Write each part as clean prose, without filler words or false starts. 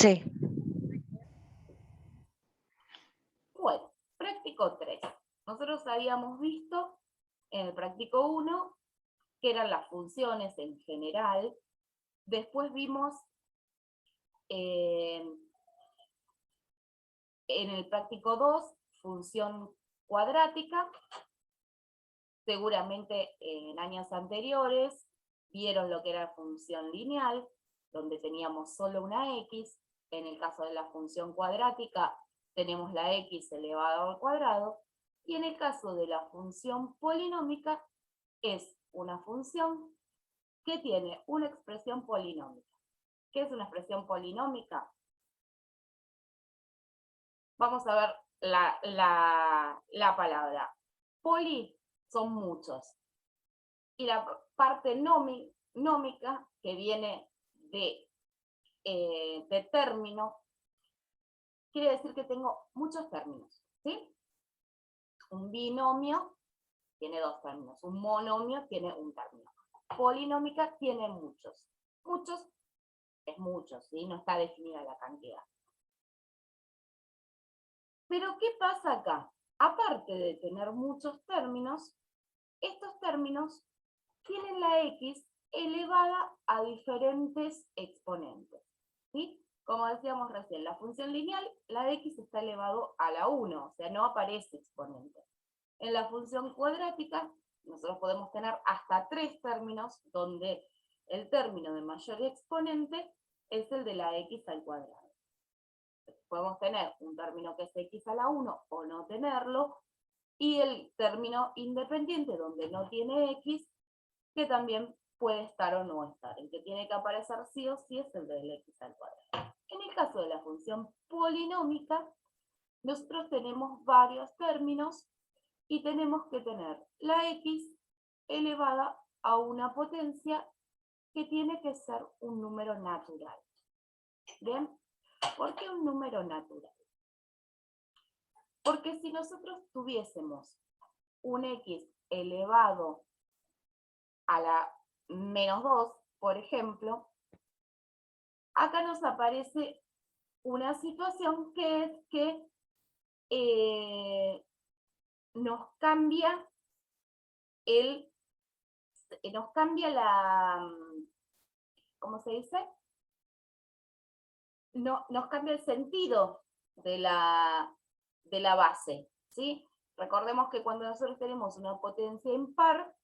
Sí. Bueno, práctico 3. Nosotros habíamos visto en el práctico 1 que eran las funciones en general. Después vimos en el práctico 2 función cuadrática. Seguramente en años anteriores vieron lo que era función lineal, donde teníamos solo una x. En el caso de la función cuadrática tenemos la x elevado al cuadrado. Y en el caso de la función polinómica es una función que tiene una expresión polinómica. ¿Qué es una expresión polinómica? Vamos a ver la palabra. Poli son muchos. Y la parte nómica, que viene de término, quiere decir que tengo muchos términos, ¿sí? Un binomio tiene 2 términos, un monomio tiene un término. Polinómica tiene muchos. Muchos es muchos, ¿sí? No está definida la cantidad. Pero ¿qué pasa acá? Aparte de tener muchos términos, estos términos tienen la x elevada a diferentes exponentes, ¿sí? Como decíamos recién, la función lineal, la x está elevado a la 1, o sea, no aparece exponente. En la función cuadrática, nosotros podemos tener hasta 3 términos, donde el término de mayor exponente es el de la x al cuadrado. Podemos tener un término que es x a la 1 o no tenerlo, y el término independiente, donde no tiene x, que también puede estar o no estar. El que tiene que aparecer sí o sí es el del x al cuadrado. En el caso de la función polinómica, nosotros tenemos varios términos y tenemos que tener la x elevada a una potencia que tiene que ser un número natural. ¿Bien? ¿Por qué un número natural? Porque si nosotros tuviésemos un x elevado a la menos 2, por ejemplo, acá nos aparece una situación que es que nos cambia la, ¿cómo se dice? No, nos cambia el sentido de la base, ¿sí? Recordemos que cuando nosotros tenemos una potencia impar,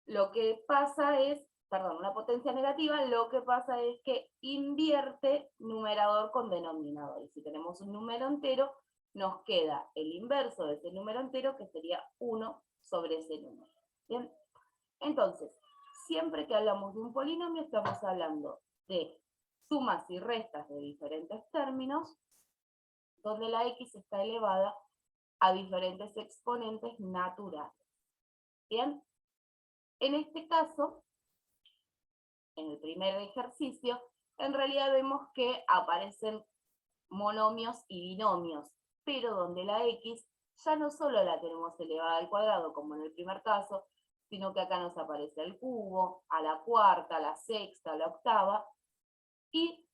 lo que pasa es, perdón, una potencia negativa, lo que pasa es que invierte numerador con denominador. Y si tenemos un número entero, nos queda el inverso de ese número entero, que sería 1 sobre ese número. ¿Bien? Entonces, siempre que hablamos de un polinomio, estamos hablando de sumas y restas de diferentes términos, donde la x está elevada a diferentes exponentes naturales. ¿Bien? En este caso, en el primer ejercicio, en realidad vemos que aparecen monomios y binomios, pero donde la x ya no solo la tenemos elevada al cuadrado, como en el primer caso, sino que acá nos aparece al cubo, a la cuarta, a la sexta, a la octava, y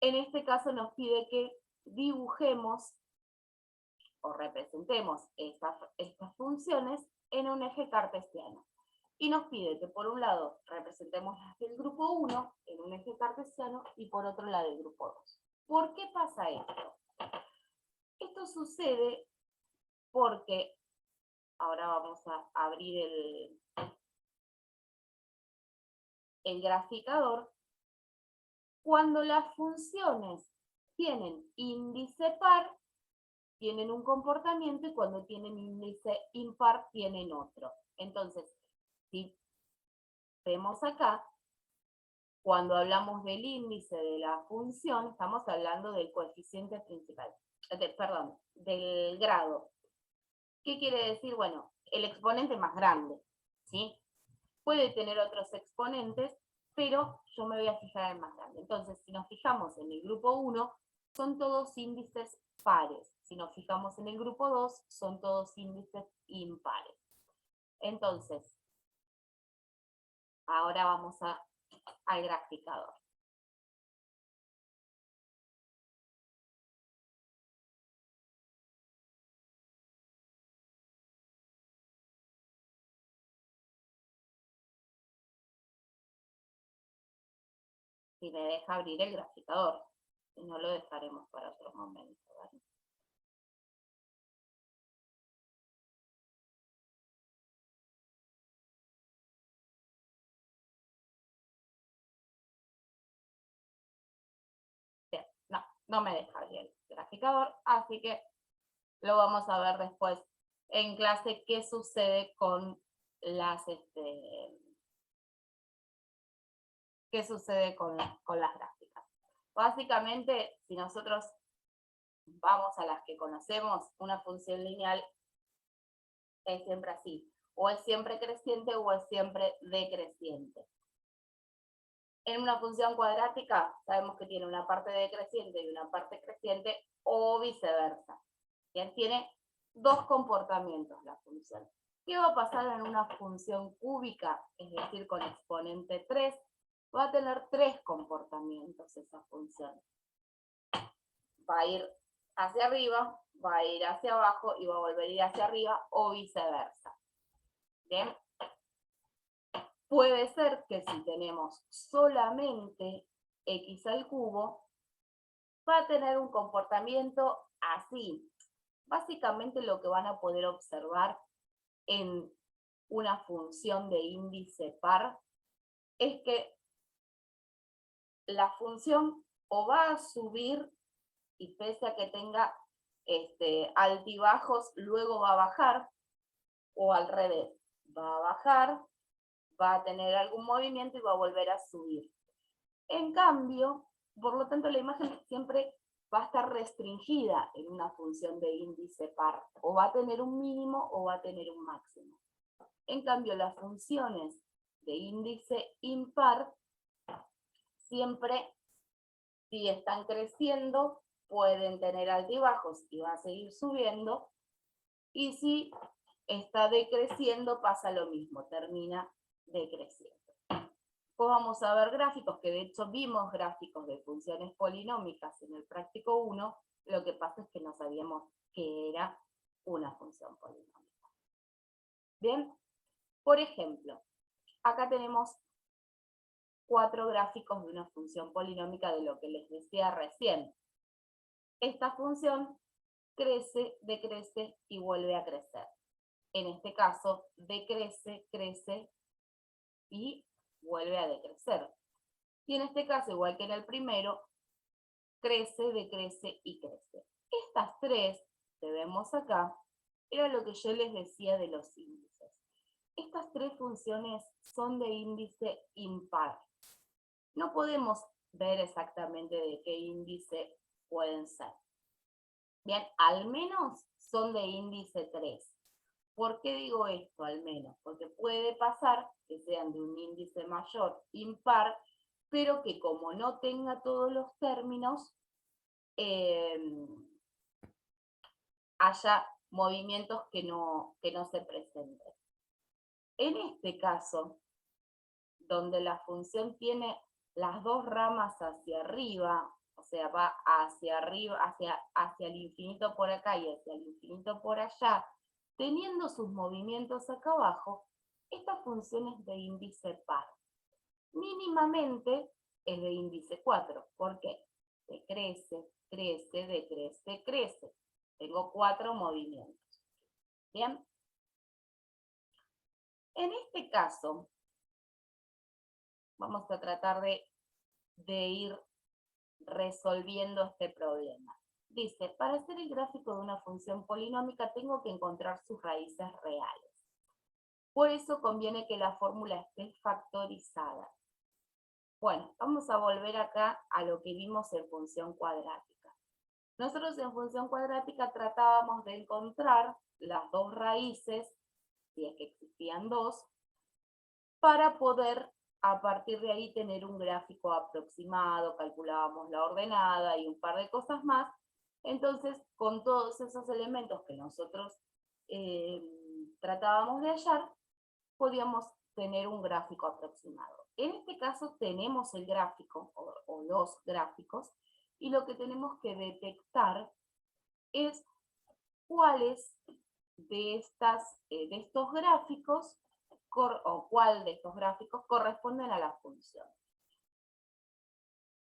en este caso nos pide que dibujemos o representemos estas funciones en un eje cartesiano. Y nos pide que por un lado representemos las del grupo 1 en un eje cartesiano y por otro la del grupo 2. ¿Por qué pasa esto? Esto sucede porque, ahora vamos a abrir el graficador, cuando las funciones tienen índice par, tienen un comportamiento, y cuando tienen índice impar, tienen otro. Entonces, si vemos acá, cuando hablamos del índice de la función, estamos hablando del coeficiente principal, perdón, del grado. ¿Qué quiere decir? Bueno, el exponente más grande, ¿sí? Puede tener otros exponentes, pero yo me voy a fijar en el más grande. Entonces, si nos fijamos en el grupo 1, son todos índices pares. Si nos fijamos en el grupo 2, son todos índices impares. Entonces, ahora vamos al graficador. si me deja abrir el graficador. Si no, lo dejaremos para otro momento, ¿vale? Bien, no me deja abrir el graficador, así que lo vamos a ver después en clase qué sucede con las, qué sucede con las gráficas. Básicamente, si nosotros vamos a las que conocemos, una función lineal es siempre así, o es siempre creciente o es siempre decreciente. En una función cuadrática sabemos que tiene una parte decreciente y una parte creciente, o viceversa. Bien, tiene dos comportamientos la función. ¿Qué va a pasar en una función cúbica, es decir, con exponente 3? Va a tener tres comportamientos esa función. Va a ir hacia arriba, va a ir hacia abajo y va a volver a ir hacia arriba, o viceversa. Bien. Puede ser que si tenemos solamente x al cubo, va a tener un comportamiento así. Básicamente lo que van a poder observar en una función de índice par es que la función o va a subir y pese a que tenga altibajos, luego va a bajar, o al revés, va a bajar, va a tener algún movimiento y va a volver a subir. En cambio, por lo tanto, la imagen siempre va a estar restringida en una función de índice par, o va a tener un mínimo o va a tener un máximo. En cambio, las funciones de índice impar siempre, si están creciendo, pueden tener altibajos y va a seguir subiendo, y si está decreciendo pasa lo mismo, termina decreciendo. Después vamos a ver gráficos, que de hecho vimos gráficos de funciones polinómicas en el práctico 1, lo que pasa es que no sabíamos qué era una función polinómica. Bien, por ejemplo, acá tenemos 4 gráficos de una función polinómica de lo que les decía recién. Esta función crece, decrece y vuelve a crecer. En este caso, decrece, crece y vuelve a decrecer. Y en este caso, igual que en el primero, crece, decrece y crece. Estas tres que vemos acá, era lo que yo les decía de los índices. Estas tres funciones son de índice impar. No podemos ver exactamente de qué índice pueden ser. Bien, al menos son de índice 3. ¿Por qué digo esto al menos? Porque puede pasar que sean de un índice mayor impar, pero que como no tenga todos los términos, haya movimientos que no se presenten. En este caso, donde la función tiene las dos ramas hacia arriba, o sea, va hacia arriba, hacia el infinito por acá y hacia el infinito por allá, teniendo sus movimientos acá abajo, esta función es de índice par. Mínimamente es de índice 4. ¿Por qué? Decrece, crece, decrece, crece. Tengo 4 movimientos. Bien. En este caso, vamos a tratar de ir resolviendo este problema. Dice, para hacer el gráfico de una función polinómica tengo que encontrar sus raíces reales. Por eso conviene que la fórmula esté factorizada. Bueno, vamos a volver acá a lo que vimos en función cuadrática. Nosotros en función cuadrática tratábamos de encontrar las dos raíces, si es que existían dos, para poder a partir de ahí tener un gráfico aproximado, calculábamos la ordenada y un par de cosas más. Entonces, con todos esos elementos que nosotros tratábamos de hallar, podíamos tener un gráfico aproximado. En este caso tenemos el gráfico o los gráficos, y lo que tenemos que detectar es cuáles de estos gráficos o cuál de estos gráficos corresponden a la función.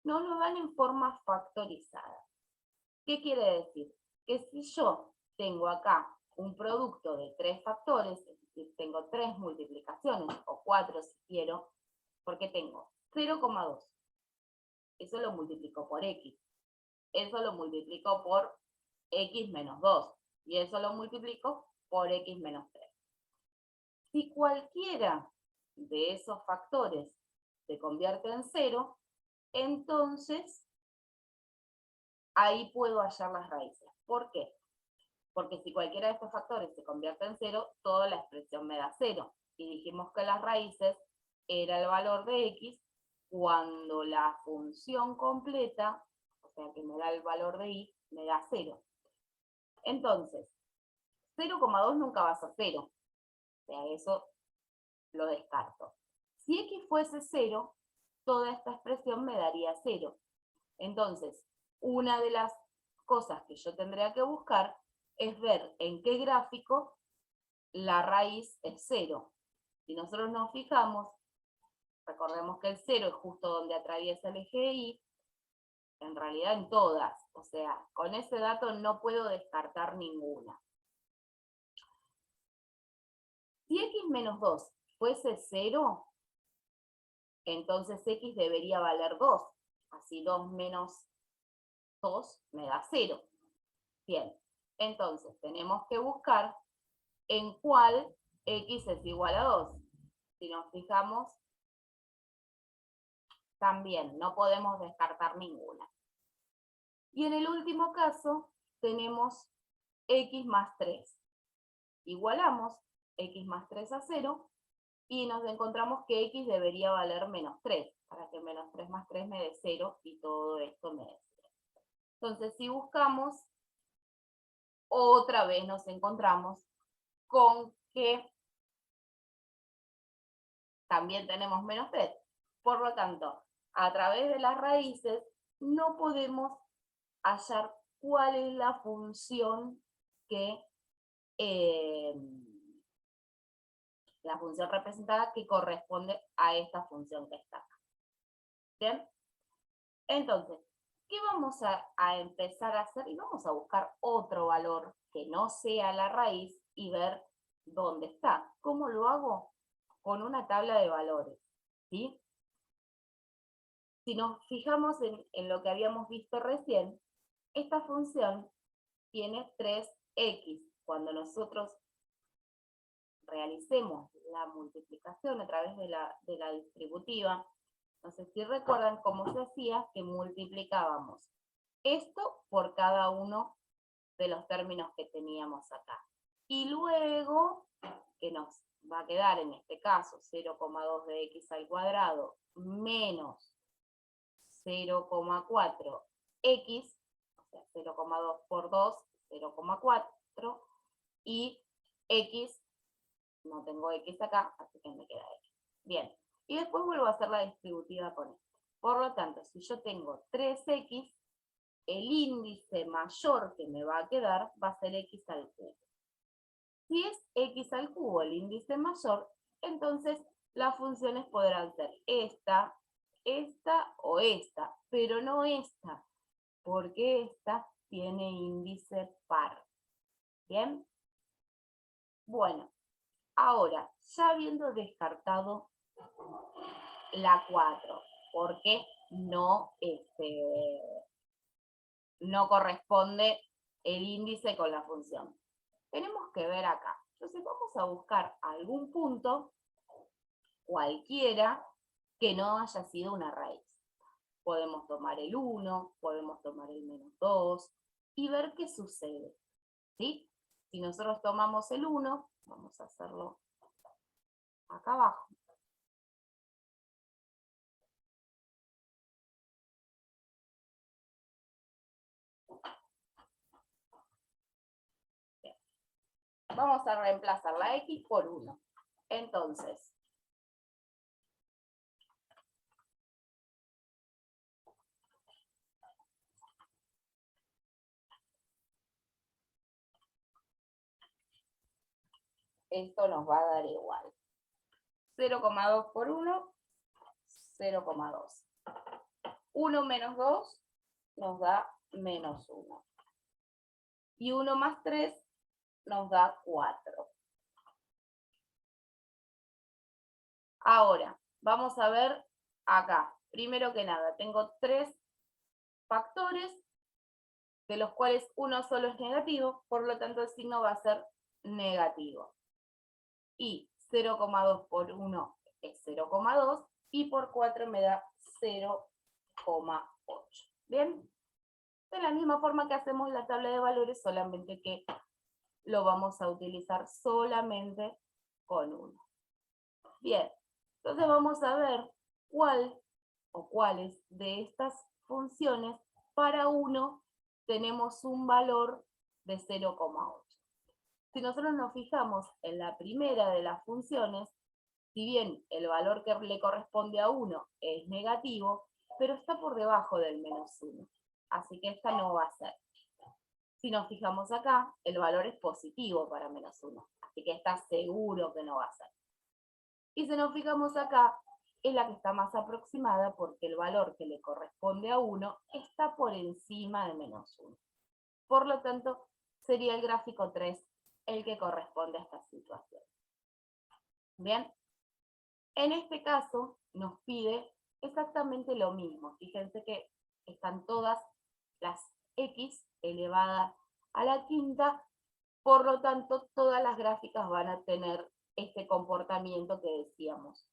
nos lo dan en forma factorizada. ¿Qué quiere decir? Que si yo tengo acá un producto de 3 factores, es decir, tengo 3 multiplicaciones, o 4 si quiero, porque tengo 0,2. Eso lo multiplico por x. Eso lo multiplico por x menos 2. Y eso lo multiplico por x menos 3. Si cualquiera de esos factores se convierte en 0, entonces ahí puedo hallar las raíces. ¿Por qué? Porque si cualquiera de estos factores se convierte en 0, toda la expresión me da 0. Y dijimos que las raíces era el valor de x cuando la función completa, o sea que me da el valor de y, me da 0. Entonces, 0,2 nunca va a ser 0. O sea, eso lo descarto. Si x fuese 0, toda esta expresión me daría 0. Entonces, una de las cosas que yo tendría que buscar es ver en qué gráfico la raíz es 0. Si nosotros nos fijamos, recordemos que el 0 es justo donde atraviesa el eje de y, en realidad en todas. O sea, con ese dato no puedo descartar ninguna. Si x menos 2 fuese 0, entonces x debería valer 2. Así 2 menos 2 me da 0. Bien, entonces tenemos que buscar en cuál x es igual a 2. Si nos fijamos, también no podemos descartar ninguna. Y en el último caso tenemos x más 3. Igualamos x más 3 a 0 y nos encontramos que x debería valer menos 3, para que menos 3 más 3 me dé 0 y todo esto me dé 0. Entonces, si buscamos, otra vez nos encontramos con que también tenemos menos 3. Por lo tanto, a través de las raíces no podemos hallar cuál es la función que la función representada que corresponde a esta función que está acá. ¿Bien? Entonces, ¿qué vamos a empezar a hacer? Y vamos a buscar otro valor que no sea la raíz y ver dónde está. ¿Cómo lo hago? Con una tabla de valores, ¿sí? Si nos fijamos en lo que habíamos visto recién, esta función tiene 3x. Cuando nosotros realicemos la multiplicación a través de la distributiva, no sé si recuerdan cómo se hacía, que multiplicábamos esto por cada uno de los términos que teníamos acá. Y luego, que nos va a quedar en este caso 0,2 de x al cuadrado menos 0,4x, o sea, 0,2 por 2, 0,4, y x, no tengo x acá, así que me queda x. Bien, y después vuelvo a hacer la distributiva con esto. Por lo tanto, si yo tengo 3x, el índice mayor que me va a quedar va a ser x al cubo. Si es x al cubo el índice mayor, entonces las funciones podrán ser esta, esta o esta, pero no esta, porque esta tiene índice par. ¿Bien? Bueno, ahora, ya habiendo descartado la 4, porque no, no corresponde el índice con la función. Tenemos que ver acá. Entonces vamos a buscar algún punto, cualquiera, que no haya sido una raíz. Podemos tomar el 1, podemos tomar el menos 2 y ver qué sucede. ¿Sí? Si nosotros tomamos el 1, vamos a hacerlo acá abajo. Bien. Vamos a reemplazar la x por 1. Entonces, esto nos va a dar igual. 0,2 por 1, 0,2. 1 menos 2 nos da menos 1. Y 1 más 3 nos da 4. Ahora, vamos a ver acá. Primero que nada, tengo 3 factores, de los cuales uno solo es negativo, por lo tanto el signo va a ser negativo. Y 0,2 por 1 es 0,2 y por 4 me da 0,8. ¿Bien? De la misma forma que hacemos la tabla de valores, solamente que lo vamos a utilizar solamente con 1. Bien, entonces vamos a ver cuál o cuáles de estas funciones para 1 tenemos un valor de 0,8. Si nosotros nos fijamos en la primera de las funciones, si bien el valor que le corresponde a 1 es negativo, pero está por debajo del menos 1. Así que esta no va a ser. Si nos fijamos acá, el valor es positivo para menos 1. Así que está seguro que no va a ser. Y si nos fijamos acá, es la que está más aproximada porque el valor que le corresponde a 1 está por encima de menos 1. Por lo tanto, sería el gráfico 3 el que corresponde a esta situación. Bien, en este caso nos pide exactamente lo mismo. Fíjense que están todas las x elevadas a la quinta, por lo tanto todas las gráficas van a tener este comportamiento que decíamos.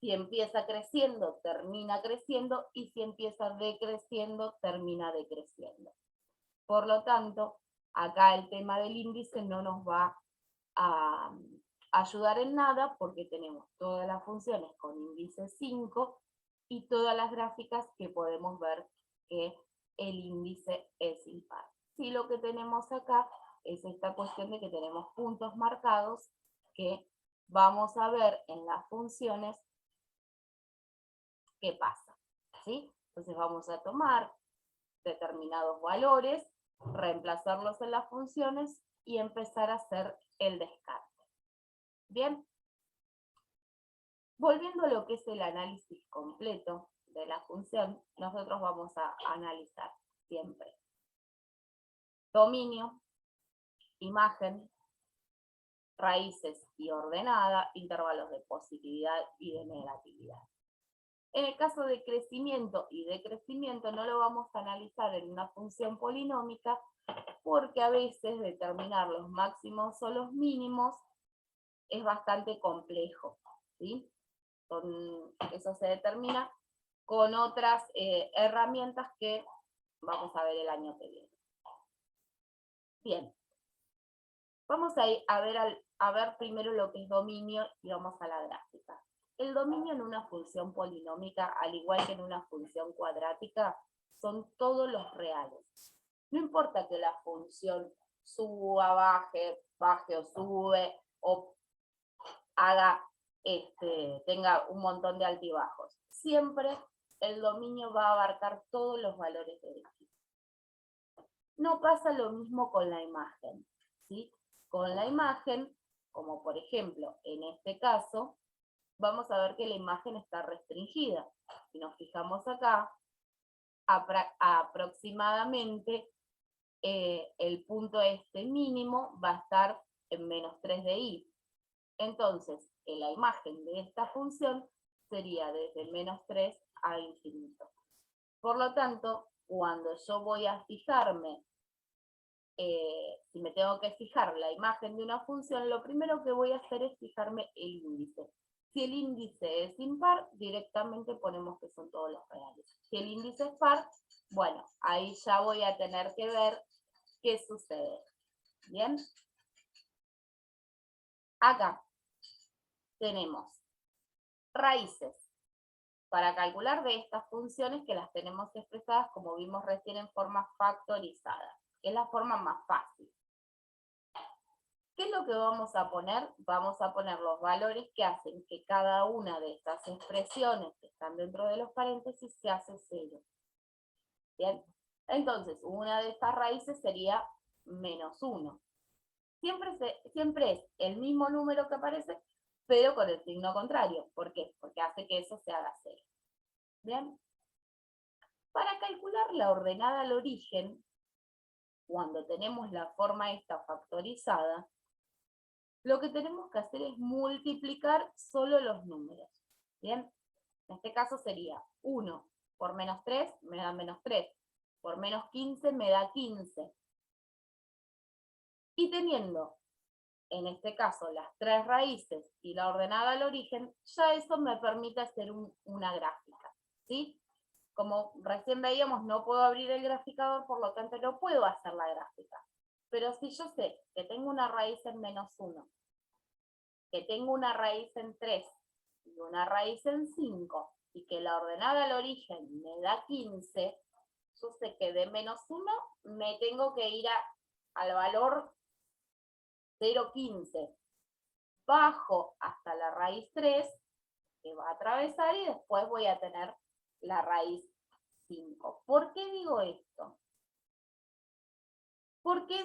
Si empieza creciendo, termina creciendo, y si empieza decreciendo, termina decreciendo. Por lo tanto, acá el tema del índice no nos va a ayudar en nada porque tenemos todas las funciones con índice 5 y todas las gráficas que podemos ver que el índice es impar. Sí, lo que tenemos acá es esta cuestión de que tenemos puntos marcados que vamos a ver en las funciones qué pasa, ¿sí? Entonces vamos a tomar determinados valores, reemplazarlos en las funciones y empezar a hacer el descarte. Bien, volviendo a lo que es el análisis completo de la función, nosotros vamos a analizar siempre dominio, imagen, raíces y ordenada, intervalos de positividad y de negatividad. En el caso de crecimiento y decrecimiento no lo vamos a analizar en una función polinómica porque a veces determinar los máximos o los mínimos es bastante complejo, ¿sí? Eso se determina con otras herramientas que vamos a ver el año que viene. Bien, vamos a ver primero lo que es dominio y vamos a la gráfica. El dominio en una función polinómica, al igual que en una función cuadrática, son todos los reales. No importa que la función suba, baje o sube, o tenga un montón de altibajos. Siempre el dominio va a abarcar todos los valores de X. No pasa lo mismo con la imagen, ¿sí? Con la imagen, como por ejemplo en este caso, vamos a ver que la imagen está restringida. Si nos fijamos acá, aproximadamente el punto mínimo va a estar en menos 3 de y. Entonces, la imagen de esta función sería desde menos 3 a infinito. Por lo tanto, cuando yo voy a fijarme, si me tengo que fijar la imagen de una función, lo primero que voy a hacer es fijarme el índice. Si el índice es impar, directamente ponemos que son todos los reales. Si el índice es par, bueno, ahí ya voy a tener que ver qué sucede. ¿Bien? Acá tenemos raíces. Para calcular de estas funciones que las tenemos expresadas, como vimos recién, en forma factorizada, que es la forma más fácil. ¿Qué es lo que vamos a poner? Vamos a poner los valores que hacen que cada una de estas expresiones que están dentro de los paréntesis se hace 0. ¿Bien? Entonces, una de estas raíces sería menos 1. Siempre es el mismo número que aparece, pero con el signo contrario. ¿Por qué? Porque hace que eso se haga 0. ¿Bien? Para calcular la ordenada al origen, cuando tenemos la forma esta factorizada, lo que tenemos que hacer es multiplicar solo los números. ¿Bien? En este caso sería 1 por menos 3 me da menos 3, por menos 15 me da 15. Y teniendo, en este caso, las 3 raíces y la ordenada al origen, ya eso me permite hacer una gráfica, ¿sí? Como recién veíamos, no puedo abrir el graficador, por lo tanto no puedo hacer la gráfica. Pero si yo sé que tengo una raíz en menos 1, que tengo una raíz en 3 y una raíz en 5, y que la ordenada al origen me da 15, yo sé que de menos 1 me tengo que ir al valor 0,15. Bajo hasta la raíz 3, que va a atravesar, y después voy a tener la raíz 5. ¿Por qué digo esto? Porque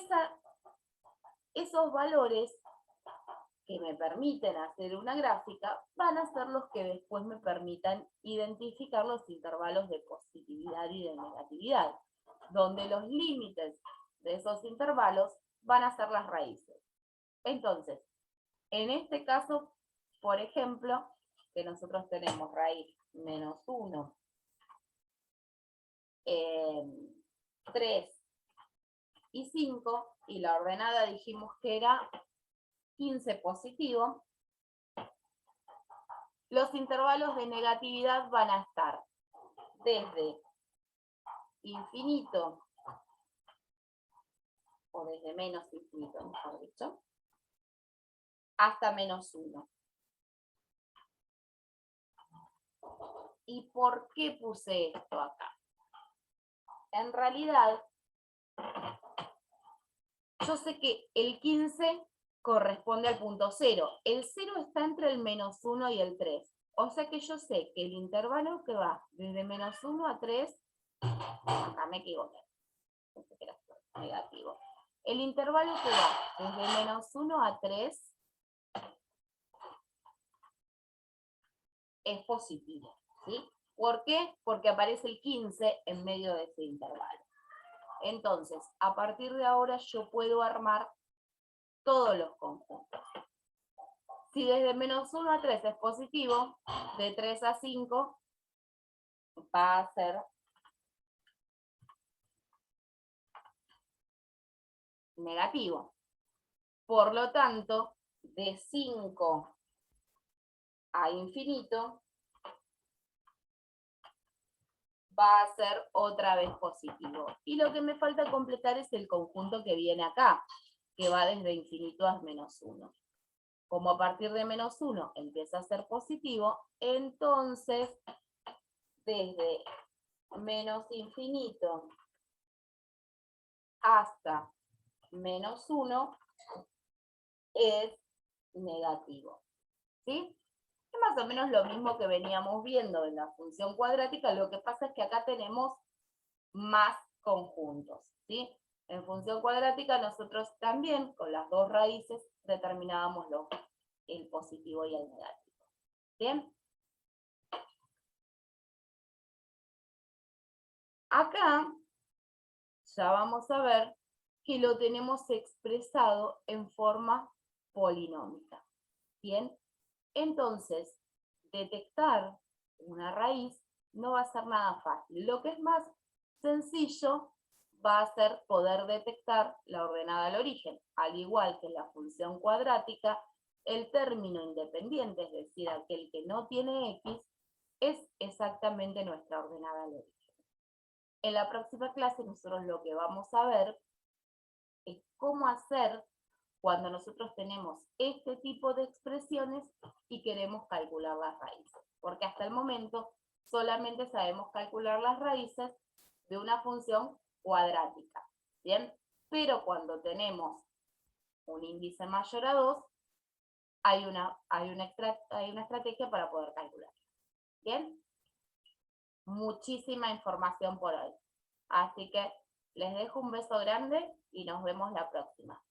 esos valores que me permiten hacer una gráfica van a ser los que después me permitan identificar los intervalos de positividad y de negatividad, donde los límites de esos intervalos van a ser las raíces. Entonces, en este caso, por ejemplo, que nosotros tenemos raíz menos 1, 3 y 5, y la ordenada dijimos que era 15 positivo, los intervalos de negatividad van a estar desde infinito, o desde menos infinito, mejor dicho, hasta menos 1. ¿Y por qué puse esto acá? En realidad, yo sé que el 15 corresponde al punto 0. El 0 está entre el menos 1 y el 3. O sea que yo sé que el intervalo que va desde menos 1 a 3, acá me equivoqué, pensé que era negativo. El intervalo que va desde menos 1 a 3 es positivo, ¿sí? ¿Por qué? Porque aparece el 15 en medio de ese intervalo. Entonces, a partir de ahora yo puedo armar todos los conjuntos. Si desde menos 1 a 3 es positivo, de 3 a 5 va a ser negativo. Por lo tanto, de 5 a infinito va a ser otra vez positivo. Y lo que me falta completar es el conjunto que viene acá, que va desde infinito a menos 1. Como a partir de menos 1 empieza a ser positivo, entonces desde menos infinito hasta menos 1 es negativo, ¿sí? Es más o menos lo mismo que veníamos viendo en la función cuadrática, lo que pasa es que acá tenemos más conjuntos, ¿sí? En función cuadrática nosotros también con las dos raíces determinábamos el positivo y el negativo. ¿Bien? Acá ya vamos a ver que lo tenemos expresado en forma polinómica. ¿Bien? Entonces, detectar una raíz no va a ser nada fácil. Lo que es más sencillo va a ser poder detectar la ordenada al origen. Al igual que en la función cuadrática, el término independiente, es decir, aquel que no tiene x, es exactamente nuestra ordenada al origen. En la próxima clase nosotros lo que vamos a ver es cómo hacer cuando nosotros tenemos este tipo de expresiones y queremos calcular las raíces. Porque hasta el momento solamente sabemos calcular las raíces de una función cuadrática, ¿bien? Pero cuando tenemos un índice mayor a 2, hay una estrategia para poder calcular. ¿Bien? Muchísima información por hoy. Así que les dejo un beso grande y nos vemos la próxima.